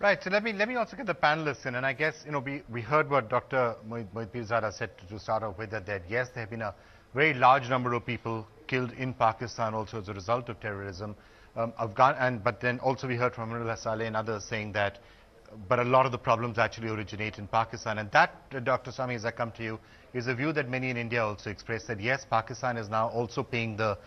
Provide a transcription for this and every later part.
Right. So let me also get the panelists in, and I guess we heard what Dr. Mohit Pirzada said to start off with, that yes, there have been a very large number of people killed in Pakistan also as a result of terrorism. But then also we heard from Amrullah Saleh and others saying that, but a lot of the problems actually originate in Pakistan, and that, Dr. Swamy, as I come to you, is a view that many in India also express, that yes, Pakistan is now also paying the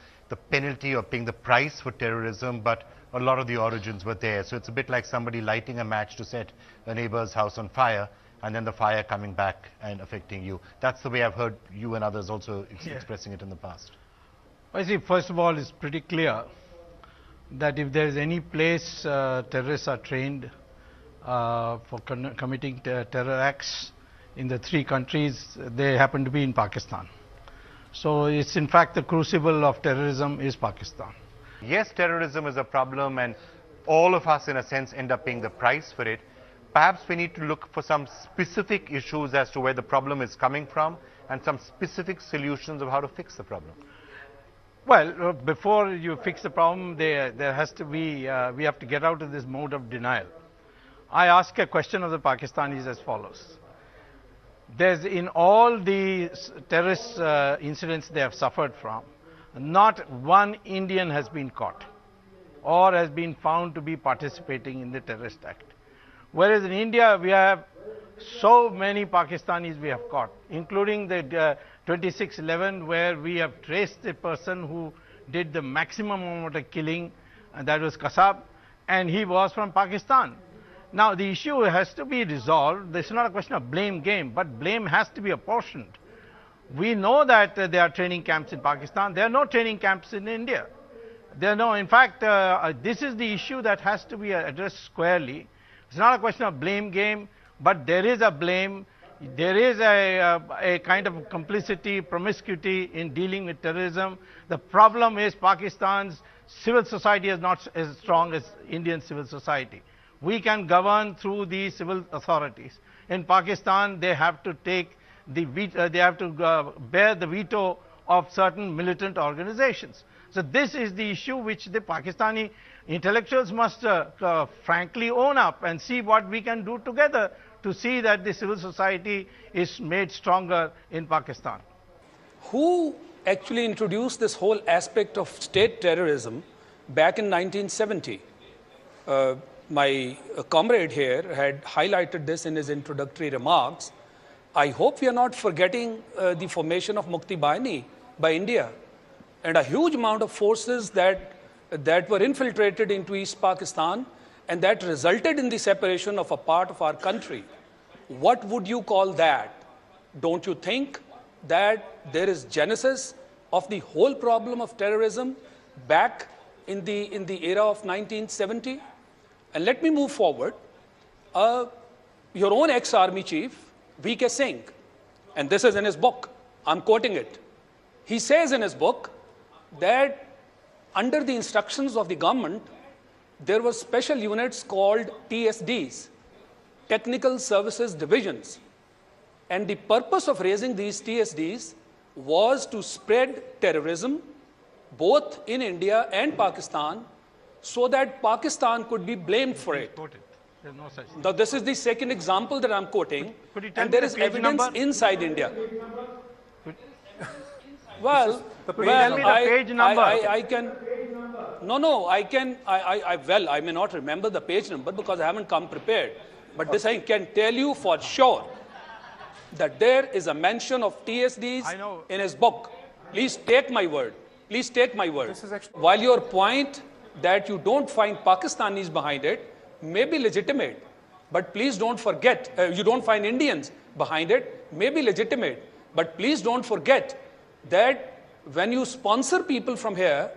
penalty or paying the price for terrorism, but a lot of the origins were there. So it's a bit like somebody lighting a match to set a neighbor's house on fire, and then the fire coming back and affecting you. That's the way I've heard you and others also expressing it in the past. I see, first of all, it's pretty clear that if there is any place terrorists are trained for committing terror acts in the three countries, they happen to be in Pakistan. So it's in fact the crucible of terrorism is Pakistan. Yes, terrorism is a problem, and all of us in a sense end up paying the price for it. Perhaps we need to look for some specific issues as to where the problem is coming from and some specific solutions of how to fix the problem. Well, before you fix the problem, there has to be, we have to get out of this mode of denial. I ask a question of the Pakistanis as follows. There's in all the terrorist incidents they have suffered from, not one Indian has been caught or has been found to be participating in the terrorist act. Whereas in India, we have so many Pakistanis we have caught, including the 2611, where we have traced the person who did the maximum amount of killing, and that was Kasab, and he was from Pakistan. Now, the issue has to be resolved. This is not a question of blame game, but blame has to be apportioned. We know that there are training camps in Pakistan. There are no training camps in India. There are no, in fact, this is the issue that has to be addressed squarely. It's not a question of blame game, but there is a blame. There is a kind of complicity, promiscuity in dealing with terrorism. The problem is Pakistan's civil society is not as strong as Indian civil society. We can govern through the civil authorities. In Pakistan, they have to take the veto, they have to bear the veto of certain militant organizations. So this is the issue which the Pakistani intellectuals must frankly own up and see what we can do together to see that the civil society is made stronger in Pakistan. Who actually introduced this whole aspect of state terrorism back in 1970? My comrade here had highlighted this in his introductory remarks. I hope we are not forgetting the formation of Mukti Bahini by India and a huge amount of forces that were infiltrated into East Pakistan and that resulted in the separation of a part of our country. What would you call that? Don't you think that there is genesis of the whole problem of terrorism back in the era of 1970? And let me move forward. Your own ex-army chief, V.K. Singh, and this is in his book, I'm quoting it. He says in his book that under the instructions of the government, there were special units called TSDs, Technical Services Divisions. And the purpose of raising these TSDs was to spread terrorism both in India and Pakistan so that Pakistan could be blamed for it. No such thing. Now, this is the second example that I'm quoting, Could you tell and me there the is page evidence number? inside India. Well, I can. No, I can. Well, I may not remember the page number because I haven't come prepared. But this I can tell you for sure that there is a mention of TSDs in his book. Please take my word. Please take my word. While your point that you don't find Pakistanis behind it may be legitimate, but please don't forget, you don't find Indians behind it, may be legitimate, but please don't forget that when you sponsor people from here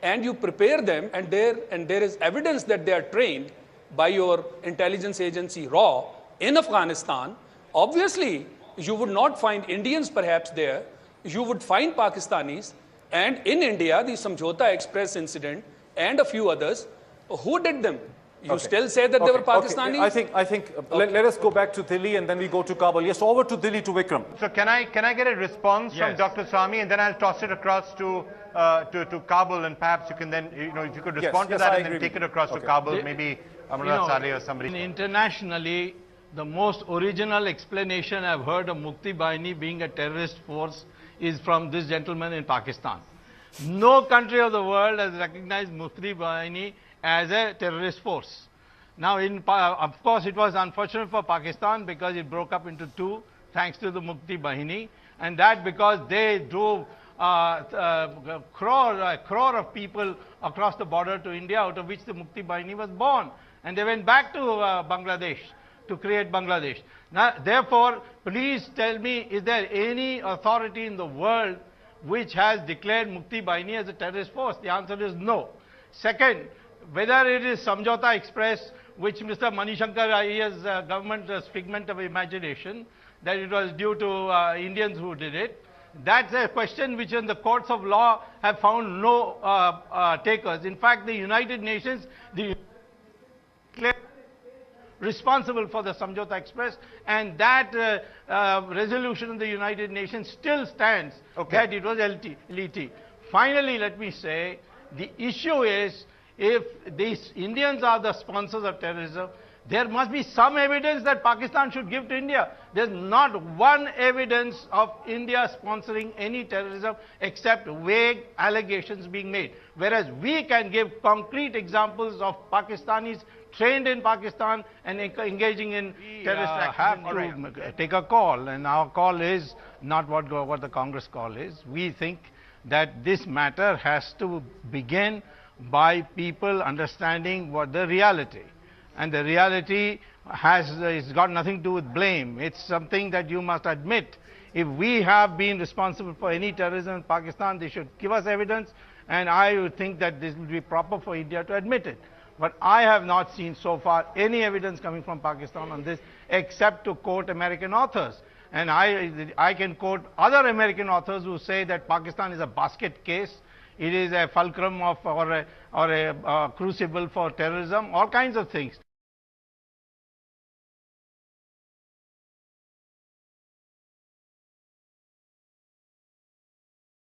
and you prepare them and there is evidence that they are trained by your intelligence agency RAW in Afghanistan, obviously you would not find Indians perhaps there, you would find Pakistanis, and in India the Samjhota Express incident and a few others, who did them? You still say that they were Pakistanis? I think let us go back to Delhi and then we go to Kabul. Yes, over to Delhi to Vikram. So can I get a response from Dr. Swamy, and then I'll toss it across to Kabul, and perhaps you can then, if you could respond to that and then take it across to Kabul, maybe Amrullah Saleh or somebody. Internationally, the most original explanation I've heard of Mukti Bahini being a terrorist force is from this gentleman in Pakistan. No country of the world has recognized Mukti Bahini as a terrorist force. Now, of course, it was unfortunate for Pakistan because it broke up into two, thanks to the Mukti Bahini, and that because they drove a crore of people across the border to India, out of which the Mukti Bahini was born, and they went back to Bangladesh to create Bangladesh. Now, therefore, please tell me, is there any authority in the world which has declared Mukti Bahini as a terrorist force? The answer is no. Second, whether it is Samjhauta Express, which Mr. Manishankar Ayer's government figment of imagination, that it was due to Indians who did it, that's a question which in the courts of law have found no takers. In fact, the United Nations declared responsible for the Samjhauta Express, and that resolution of the United Nations still stands, that it was LT. Finally, let me say, the issue is, if these Indians are the sponsors of terrorism, there must be some evidence that Pakistan should give to India. There's not one evidence of India sponsoring any terrorism except vague allegations being made. Whereas we can give concrete examples of Pakistanis trained in Pakistan and engaging in terrorist activity. We have to take a call, and our call is not what the Congress call is. We think that this matter has to begin by people understanding what the reality. And the reality it's got nothing to do with blame. It's something that you must admit. If we have been responsible for any terrorism in Pakistan, they should give us evidence, and I would think that this would be proper for India to admit it. But I have not seen so far any evidence coming from Pakistan on this, except to quote American authors. And I can quote other American authors who say that Pakistan is a basket case. It is a fulcrum of, or a crucible for terrorism, all kinds of things.